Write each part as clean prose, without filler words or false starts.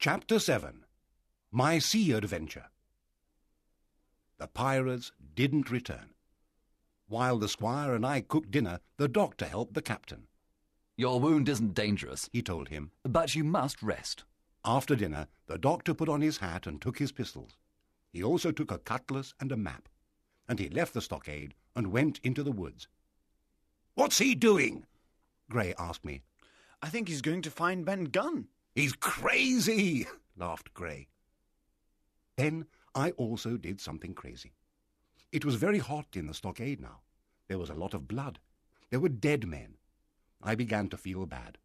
Chapter 7. My Sea Adventure. The pirates didn't return. While the squire and I cooked dinner, the doctor helped the captain. Your wound isn't dangerous, He told him. but you must rest. After dinner, the doctor put on his hat and took his pistols. He also took a cutlass and a map, and he left the stockade and went into the woods. "What's he doing?" Grey asked me. I think he's going to find Ben Gunn. "He's crazy," laughed Grey. Then I also did something crazy. It was very hot in the stockade now. There was a lot of blood. There were dead men. I began to feel bad.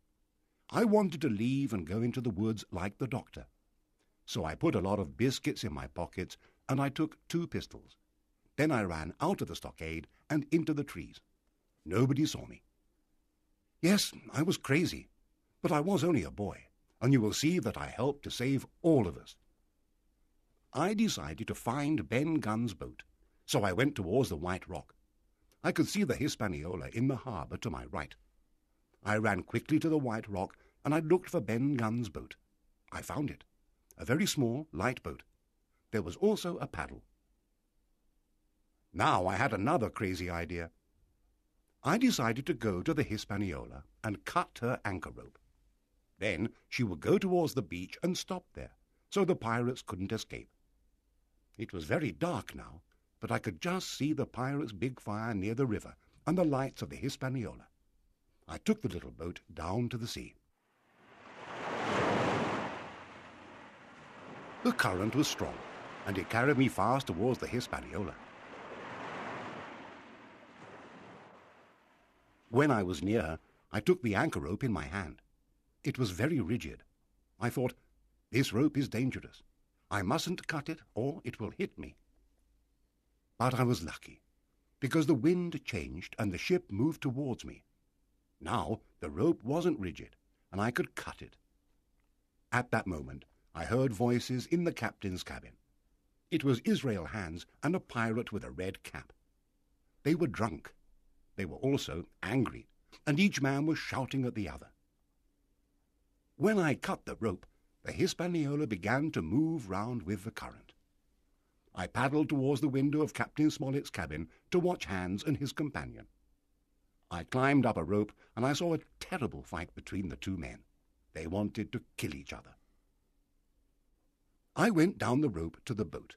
I wanted to leave and go into the woods like the doctor. So I put a lot of biscuits in my pockets and I took 2 pistols. Then I ran out of the stockade and into the trees. Nobody saw me. Yes, I was crazy, but I was only a boy, and you will see that I helped to save all of us. I decided to find Ben Gunn's boat, so I went towards the White Rock. I could see the Hispaniola in the harbour to my right. I ran quickly to the White Rock, and I looked for Ben Gunn's boat. I found it, a very small, light boat. There was also a paddle. Now I had another crazy idea. I decided to go to the Hispaniola and cut her anchor rope. Then she would go towards the beach and stop there, so the pirates couldn't escape. It was very dark now, but I could just see the pirates' big fire near the river and the lights of the Hispaniola. I took the little boat down to the sea. The current was strong, and it carried me fast towards the Hispaniola. When I was near her, I took the anchor rope in my hand. It was very rigid. I thought, this rope is dangerous. I mustn't cut it, or it will hit me. But I was lucky, because the wind changed and the ship moved towards me. Now the rope wasn't rigid, and I could cut it. At that moment, I heard voices in the captain's cabin. It was Israel Hands and a pirate with a red cap. They were drunk. They were also angry, and each man was shouting at the other. When I cut the rope, the Hispaniola began to move round with the current. I paddled towards the window of Captain Smollett's cabin to watch Hands and his companion. I climbed up a rope, and I saw a terrible fight between the 2 men. They wanted to kill each other. I went down the rope to the boat.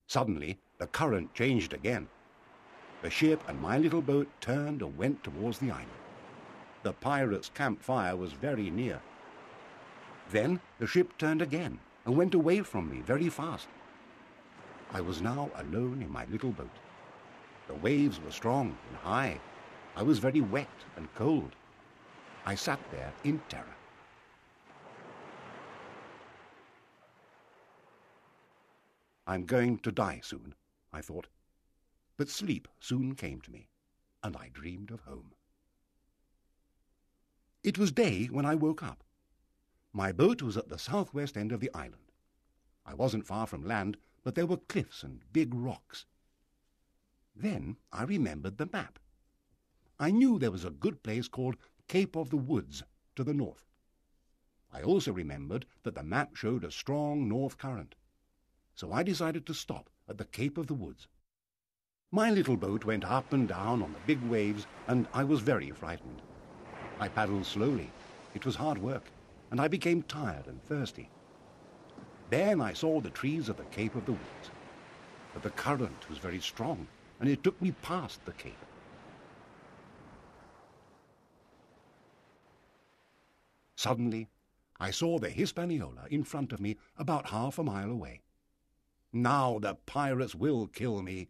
Suddenly, the current changed again. The ship and my little boat turned and went towards the island. The pirates' campfire was very near. Then the ship turned again and went away from me very fast. I was now alone in my little boat. The waves were strong and high. I was very wet and cold. I sat there in terror. I'm going to die soon, I thought. But sleep soon came to me, and I dreamed of home. It was day when I woke up. My boat was at the southwest end of the island. I wasn't far from land, but there were cliffs and big rocks. Then I remembered the map. I knew there was a good place called Cape of the Woods to the north. I also remembered that the map showed a strong north current. So I decided to stop at the Cape of the Woods. My little boat went up and down on the big waves, and I was very frightened. I paddled slowly. It was hard work, and I became tired and thirsty. Then I saw the trees of the Cape of the Woods. But the current was very strong, and it took me past the cape. Suddenly, I saw the Hispaniola in front of me about half a mile away. Now the pirates will kill me,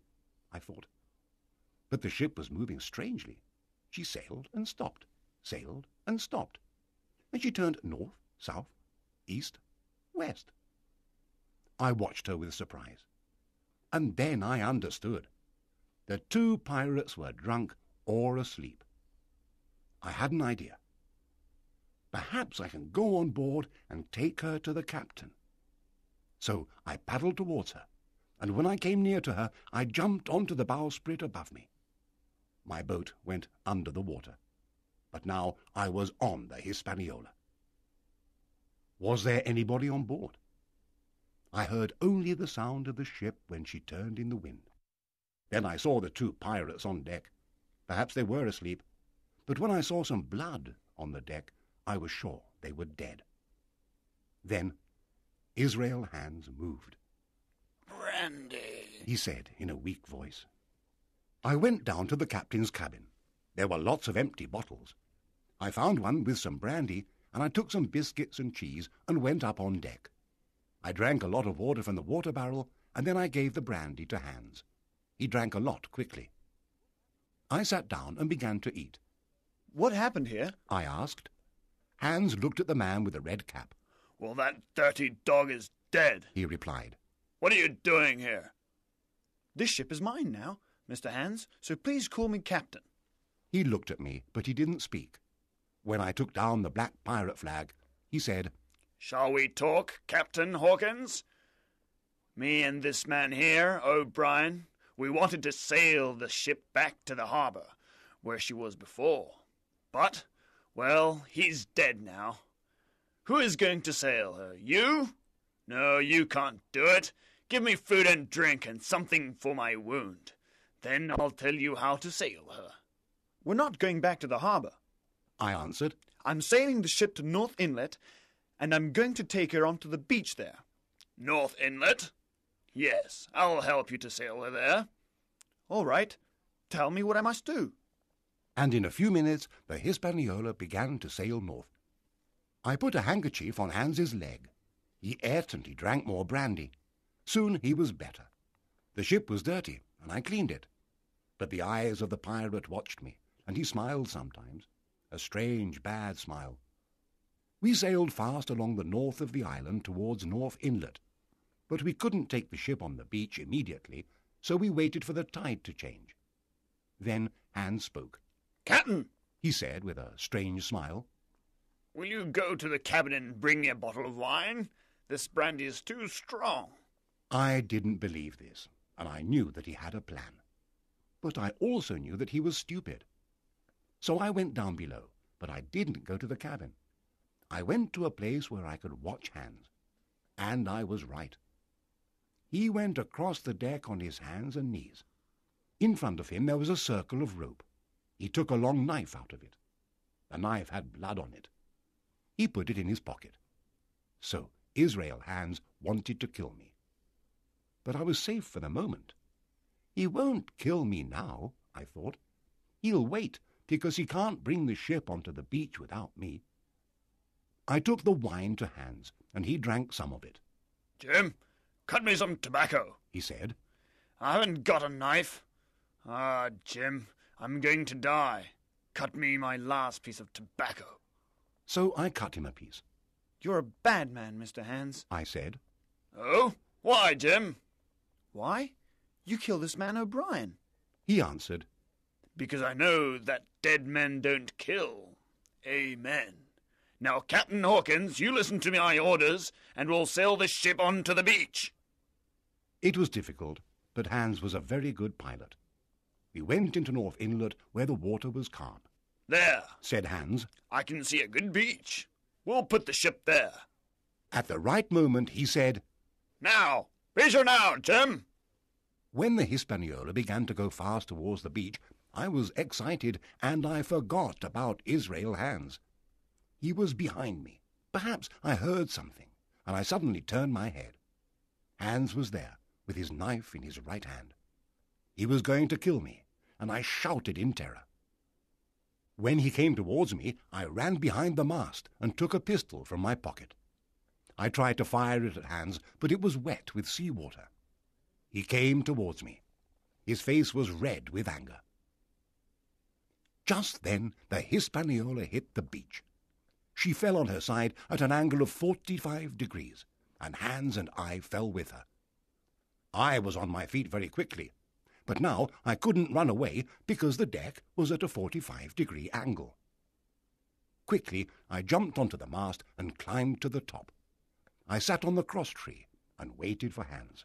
I thought. But the ship was moving strangely. She sailed and stopped, sailed and stopped. And she turned north, south, east, west. I watched her with surprise. And then I understood. The 2 pirates were drunk or asleep. I had an idea. Perhaps I can go on board and take her to the captain. So I paddled towards her, and when I came near to her, I jumped onto the bowsprit above me. My boat went under the water, but now I was on the Hispaniola. Was there anybody on board? I heard only the sound of the ship when she turned in the wind. Then I saw the two pirates on deck. Perhaps they were asleep, but when I saw some blood on the deck, I was sure they were dead. Then Israel Hands moved. "Brandy," he said in a weak voice. I went down to the captain's cabin. There were lots of empty bottles. I found one with some brandy, and I took some biscuits and cheese and went up on deck. I drank a lot of water from the water barrel, and then I gave the brandy to Hans. He drank a lot quickly. I sat down and began to eat. "What happened here?" I asked. Hans looked at the man with the red cap. "Well, that dirty dog is dead," he replied. "What are you doing here?" "This ship is mine now, Mr. Hans, so please call me Captain." He looked at me, but he didn't speak. When I took down the black pirate flag, he said, "Shall we talk, Captain Hawkins? Me and this man here, O'Brien, we wanted to sail the ship back to the harbour, where she was before. But, well, he's dead now. Who is going to sail her? You? No, you can't do it. Give me food and drink and something for my wound. Then I'll tell you how to sail her." "We're not going back to the harbour," I answered. "I'm sailing the ship to North Inlet, and I'm going to take her onto the beach there." "North Inlet? Yes, I'll help you to sail her there." "All right. Tell me what I must do." And in a few minutes the Hispaniola began to sail north. I put a handkerchief on Hans's leg. He ate and he drank more brandy. Soon he was better. The ship was dirty, and I cleaned it. But the eyes of the pirate watched me, and he smiled sometimes, a strange, bad smile. We sailed fast along the north of the island towards North Inlet, but we couldn't take the ship on the beach immediately, so we waited for the tide to change. Then Hans spoke. "Captain," he said with a strange smile, "will you go to the cabin and bring me a bottle of wine? This brandy is too strong." I didn't believe this, and I knew that he had a plan. But I also knew that he was stupid. So I went down below, but I didn't go to the cabin. I went to a place where I could watch Hans, and I was right. He went across the deck on his hands and knees. In front of him there was a circle of rope. He took a long knife out of it. The knife had blood on it. He put it in his pocket. So Israel Hands wanted to kill me. But I was safe for the moment. He won't kill me now, I thought. He'll wait, because he can't bring the ship onto the beach without me. I took the wine to Hans, and he drank some of it. "Jim, cut me some tobacco," he said. "I haven't got a knife. Ah, Jim, I'm going to die. Cut me my last piece of tobacco." So I cut him a piece. "You're a bad man, Mr. Hans," I said. "Oh? Why, Jim?" "Why? You killed this man O'Brien." He answered, "Because I know that dead men don't kill. Amen. Now, Captain Hawkins, you listen to my orders, and we'll sail the ship on to the beach." It was difficult, but Hans was a very good pilot. We went into North Inlet, where the water was calm. "There," said Hans. "I can see a good beach. We'll put the ship there." At the right moment he said, "Now, beach her now, Jim." When the Hispaniola began to go fast towards the beach, I was excited, and I forgot about Israel Hands. He was behind me. Perhaps I heard something, and I suddenly turned my head. Hans was there, with his knife in his right hand. He was going to kill me, and I shouted in terror. When he came towards me, I ran behind the mast and took a pistol from my pocket. I tried to fire it at Hans, but it was wet with sea water. He came towards me. His face was red with anger. Just then the Hispaniola hit the beach. She fell on her side at an angle of 45 degrees, and Hans and I fell with her. I was on my feet very quickly, but now I couldn't run away because the deck was at a 45-degree angle. Quickly I jumped onto the mast and climbed to the top. I sat on the cross-tree and waited for Hans.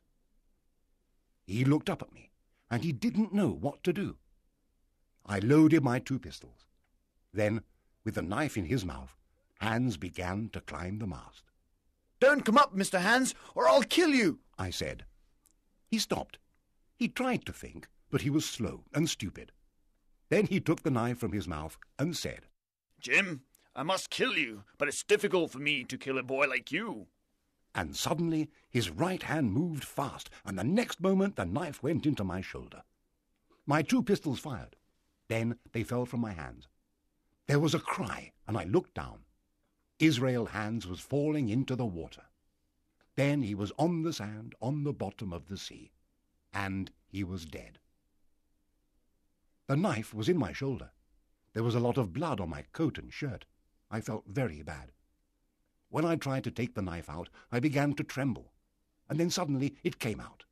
He looked up at me, and he didn't know what to do. I loaded my 2 pistols. Then, with the knife in his mouth, Hans began to climb the mast. Don't come up, Mr. Hans, or I'll kill you, I said. He stopped. He tried to think, but he was slow and stupid. Then he took the knife from his mouth and said, Jim, I must kill you, but it's difficult for me to kill a boy like you. And suddenly his right hand moved fast, and the next moment the knife went into my shoulder. My 2 pistols fired. Then they fell from my hands. There was a cry, and I looked down. Israel Hands was falling into the water. Then he was on the sand, on the bottom of the sea, and he was dead. The knife was in my shoulder. There was a lot of blood on my coat and shirt. I felt very bad. When I tried to take the knife out, I began to tremble, and then suddenly it came out.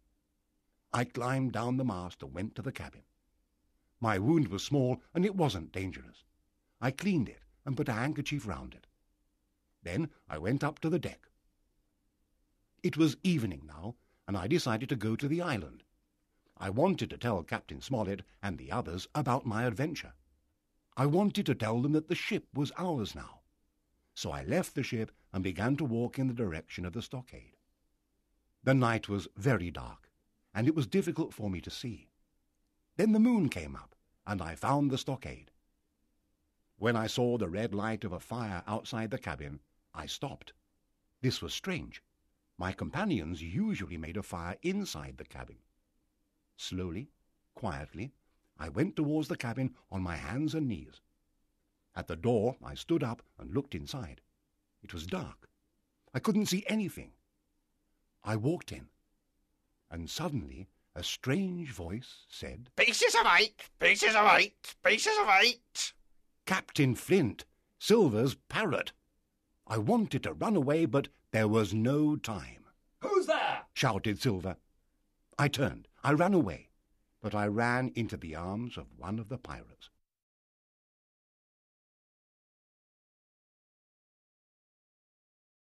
I climbed down the mast and went to the cabin. My wound was small, and it wasn't dangerous. I cleaned it and put a handkerchief round it. Then I went up to the deck. It was evening now, and I decided to go to the island. I wanted to tell Captain Smollett and the others about my adventure. I wanted to tell them that the ship was ours now. So I left the ship and began to walk in the direction of the stockade. The night was very dark, and it was difficult for me to see. Then the moon came up, and I found the stockade. When I saw the red light of a fire outside the cabin, I stopped. This was strange. My companions usually made a fire inside the cabin. Slowly, quietly, I went towards the cabin on my hands and knees. At the door, I stood up and looked inside. It was dark. I couldn't see anything. I walked in, and suddenly a strange voice said, Pieces of 8, pieces of 8, pieces of 8. Captain Flint, Silver's parrot. I wanted to run away, but there was no time. Who's there? Shouted Silver. I turned. I ran away, but I ran into the arms of one of the pirates.